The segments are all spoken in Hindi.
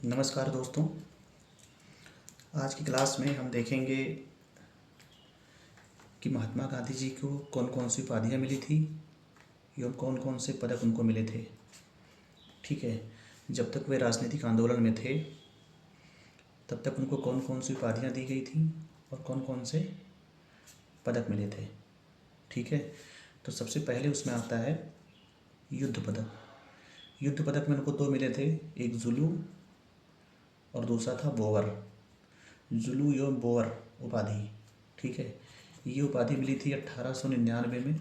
नमस्कार दोस्तों। आज की क्लास में हम देखेंगे कि महात्मा गांधी जी को कौन कौन सी उपाधियाँ मिली थी एवं कौन कौन से पदक उनको मिले थे। ठीक है, जब तक वे राजनीतिक आंदोलन में थे तब तक उनको कौन कौन सी उपाधियाँ दी गई थी और कौन कौन से पदक मिले थे। ठीक है, तो सबसे पहले उसमें आता है युद्ध पदक। युद्ध पदक में उनको दो मिले थे, एक जुलू और दूसरा था बोवर। जुलू एवं बोवर उपाधि। ठीक है, ये उपाधि मिली थी 1899 में।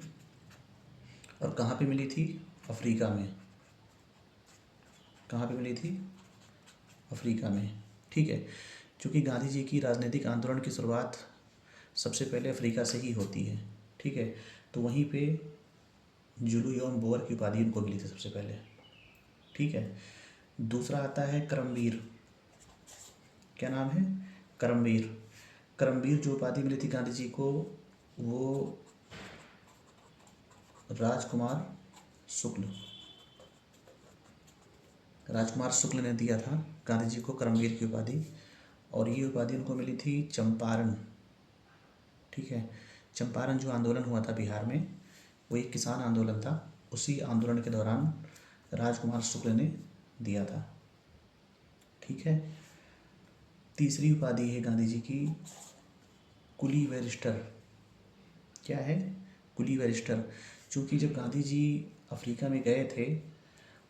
और कहाँ पे मिली थी? अफ्रीका में। कहाँ पे मिली थी? अफ्रीका में। ठीक है, क्योंकि गांधी जी की राजनीतिक आंदोलन की शुरुआत सबसे पहले अफ्रीका से ही होती है। ठीक है, तो वहीं पे जुलू एवं बोवर की उपाधि उनको मिली थी सबसे पहले। ठीक है, दूसरा आता है करमवीर। क्या नाम है? करमवीर। करमवीर जो उपाधि मिली थी गांधी जी को, वो राजकुमार शुक्ल ने दिया था गांधी जी को करमवीर की उपाधि। और ये उपाधि उनको मिली थी चंपारण। ठीक है, चंपारण जो आंदोलन हुआ था बिहार में, वो एक किसान आंदोलन था। उसी आंदोलन के दौरान राजकुमार शुक्ल ने दिया था। ठीक है, तीसरी उपाधि है गांधी जी की कुली बैरिस्टर। क्या है? कुली बैरिस्टर। चूँकि जब गांधी जी अफ्रीका में गए थे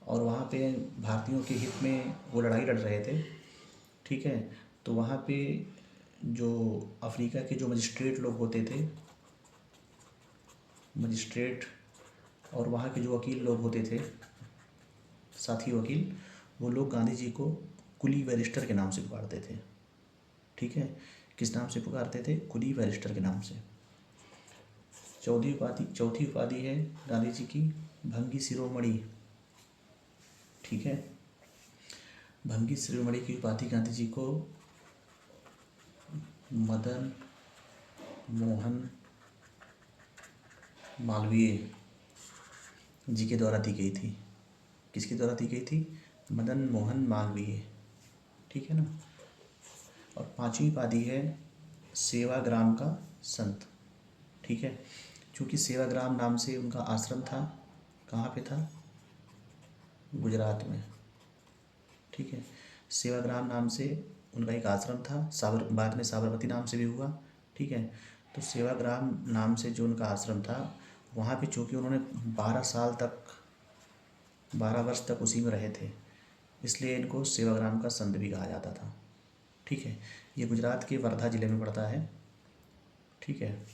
और वहाँ पे भारतीयों के हित में वो लड़ाई लड़ रहे थे, ठीक है, तो वहाँ पे जो अफ्रीका के जो मजिस्ट्रेट लोग होते थे, मजिस्ट्रेट और वहाँ के जो वकील लोग होते थे, साथी वकील, वो लोग गांधी जी को कुली बैरिस्टर के नाम से पुकारते थे। ठीक है, किस नाम से पुकारते थे? कुली बैरिस्टर के नाम से। चौथी उपाधि है गांधी जी की भंगी शिरोमणि। ठीक है, भंगी शिरोमणि की उपाधि गांधी जी को मदन मोहन मालवीय जी के द्वारा दी गई थी। किसके द्वारा दी गई थी? मदन मोहन मालवीय। ठीक है ना। और पांचवी उपाधि है सेवाग्राम का संत। ठीक है, क्योंकि सेवाग्राम नाम से उनका आश्रम था। कहाँ पे था? गुजरात में। ठीक है, सेवाग्राम नाम से उनका एक आश्रम था। बाद में साबरमती नाम से भी हुआ। ठीक है, तो सेवाग्राम नाम से जो उनका आश्रम था, वहाँ पे चूँकि उन्होंने 12 वर्ष तक उसी में रहे थे, इसलिए इनको सेवाग्राम का संत भी कहा जाता था। ठीक है, ये गुजरात के वर्धा ज़िले में पड़ता है। ठीक है,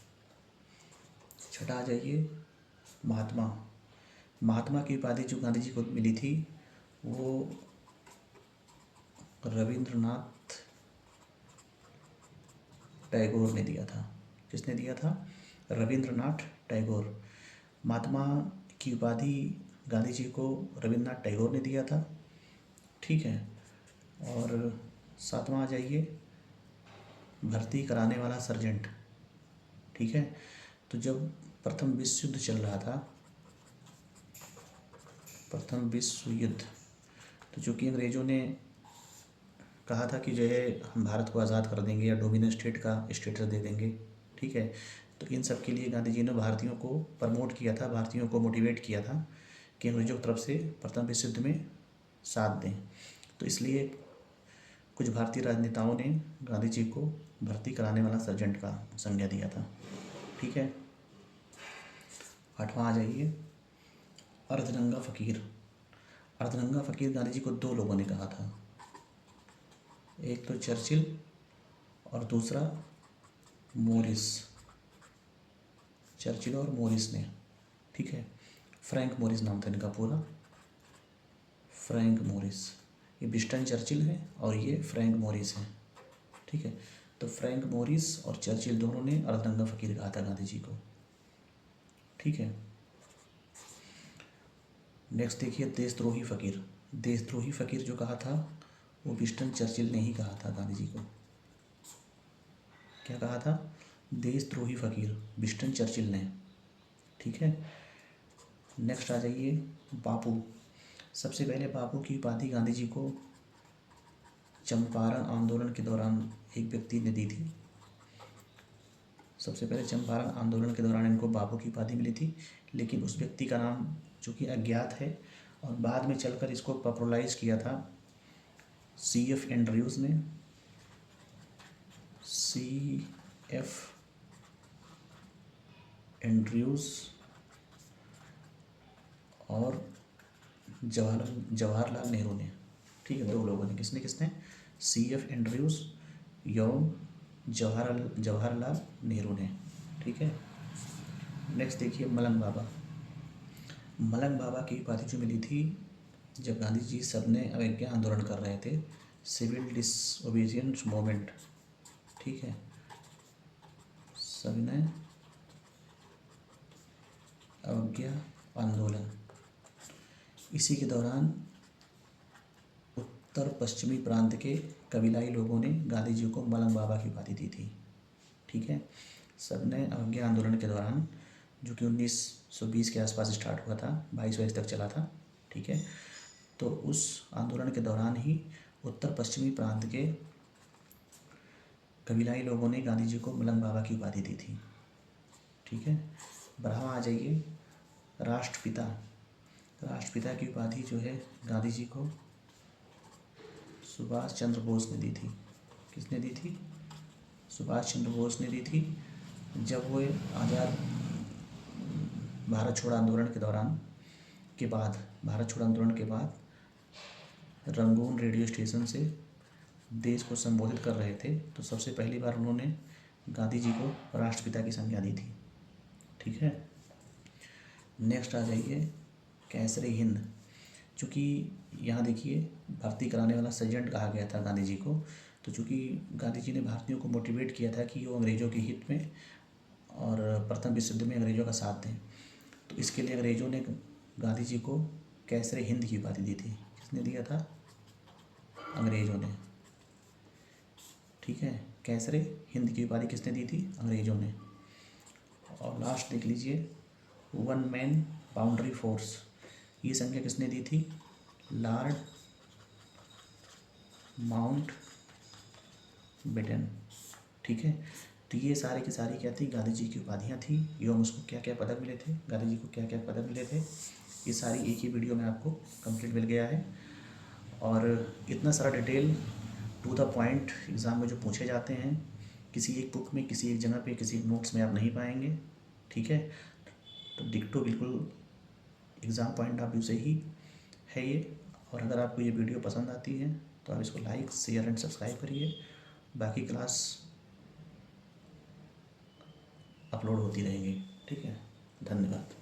छठा आ जाइए महात्मा की उपाधि जो गांधी जी को मिली थी, वो रविंद्रनाथ टैगोर ने दिया था। किसने दिया था? रविंद्रनाथ टैगोर। महात्मा की उपाधि गांधी जी को रविंद्रनाथ टैगोर ने दिया था। ठीक है, और सातवां आ जाइए भर्ती कराने वाला सर्जेंट। ठीक है, तो जब प्रथम विश्व युद्ध चल रहा था, प्रथम विश्व युद्ध, तो चूँकि अंग्रेज़ों ने कहा था कि जो है हम भारत को आज़ाद कर देंगे या डोमिनेंट स्टेट का स्टेटस दे देंगे। ठीक है, तो इन सब के लिए गांधी जी ने भारतीयों को प्रमोट किया था, भारतीयों को मोटिवेट किया था कि अंग्रेज़ों की तरफ से प्रथम विश्व युद्ध में साथ दें। तो इसलिए कुछ भारतीय राजनेताओं ने गांधी जी को भर्ती कराने वाला सर्जेंट का संज्ञा दिया था। ठीक है, आठवां आ जाइए अर्धनंगा फ़कीर। अर्धनंगा फ़कीर गांधी जी को दो लोगों ने कहा था, एक तो चर्चिल और दूसरा मोरिस। चर्चिल और मोरिस ने। ठीक है, फ्रैंक मोरिस नाम था इनका पूरा, फ्रैंक मोरिस। ये विंस्टन चर्चिल है और ये फ्रैंक मोरिस है। ठीक है, तो फ्रैंक मोरिस और चर्चिल दोनों ने अर्धनंगा फ़कीर कहा था गांधी जी को। ठीक है, नेक्स्ट देखिए देशद्रोही फ़कीर। देशद्रोही फ़कीर जो कहा था वो विंस्टन चर्चिल ने ही कहा था गांधी जी को। क्या कहा था? देशद्रोही फ़कीर, विंस्टन चर्चिल ने। ठीक है, नेक्स्ट आ जाइए बापू। सबसे पहले बापू की उपाधि गांधी जी को चंपारण आंदोलन के दौरान एक व्यक्ति ने दी थी। सबसे पहले चंपारण आंदोलन के दौरान इनको बाबू की उपाधि मिली थी, लेकिन उस व्यक्ति का नाम जो कि अज्ञात है, और बाद में चलकर इसको पॉपुलराइज किया था C.F. एंड्रयूज़ ने। C.F. एंड्रयूज़ और जवाहरलाल नेहरू ने, ठीक है, दो लोगों ने। किसने किसने? C.F. एंड्रयूज़ एवं जवाहरलाल नेहरू ने, ठीक है। नेक्स्ट देखिए मलंग बाबा। मलंग बाबा की उपाधि जो मिली थी जब गांधी जी सबने अवज्ञा आंदोलन कर रहे थे, सिविल डिसओबीडियंस मूवमेंट, ठीक है, सबने अवज्ञा आंदोलन, इसी के दौरान उत्तर पश्चिमी प्रांत के कबीलाई लोगों ने गांधी जी को मलंग बाबा की उपाधि दी थी, ठीक है। सबने अवज्ञा आंदोलन के दौरान, जो कि 1920 के आसपास स्टार्ट हुआ था, 22 वर्ष तक चला था, ठीक है। तो उस आंदोलन के दौरान ही उत्तर पश्चिमी प्रांत के कबीलाई लोगों ने गांधी जी को मलंग बाबा की उपाधि दी थी, ठीक है। बढ़ावा आ जाइए। राष्ट्रपिता। राष्ट्रपिता की उपाधि जो है गांधी जी को सुभाष चंद्र बोस ने दी थी। किसने दी थी? सुभाष चंद्र बोस ने दी थी। जब वो आज़ाद भारत छोड़ो आंदोलन के दौरान के बाद, भारत छोड़ो आंदोलन के बाद रंगून रेडियो स्टेशन से देश को संबोधित कर रहे थे, तो सबसे पहली बार उन्होंने गांधी जी को राष्ट्रपिता की संज्ञा दी थी, ठीक है। नेक्स्ट आ जाइए कैसरे हिंद। चूँकि यहाँ देखिए भर्ती कराने वाला सर्जेंट कहा गया था गांधी जी को, तो चूँकि गांधी जी ने भारतीयों को मोटिवेट किया था कि वो अंग्रेज़ों के हित में और प्रथम विश्व युद्ध में अंग्रेज़ों का साथ दें, तो इसके लिए अंग्रेज़ों ने गांधी जी को कैसरे हिंद की उपाधि दी थी। किसने दिया था? अंग्रेज़ों ने, ठीक है। कैसरे हिंद की उपाधि किसने दी थी? अंग्रेज़ों ने। और लास्ट देख लीजिए, वन मैन बाउंड्री फोर्स, ये संख्या किसने दी थी? लॉर्ड माउंट बेटन, ठीक है। तो ये सारी की सारी क्या थी? गांधी जी की उपाधियाँ थी, एवं उसको क्या क्या पदक मिले थे, गांधी जी को क्या क्या पदक मिले थे, ये सारी एक ही वीडियो में आपको कंप्लीट मिल गया है। और इतना सारा detail to the point exam में जो पूछे जाते हैं, किसी एक बुक में, किसी एक जगह पे, किसी एक नोट्स में आप नहीं पाएंगे, ठीक है। तो डिक्टो बिल्कुल एग्ज़ाम पॉइंट ऑफ व्यू से ही है ये। और अगर आपको ये वीडियो पसंद आती है तो आप इसको लाइक, शेयर एंड सब्सक्राइब करिए। बाकी क्लास अपलोड होती रहेंगी, ठीक है। धन्यवाद।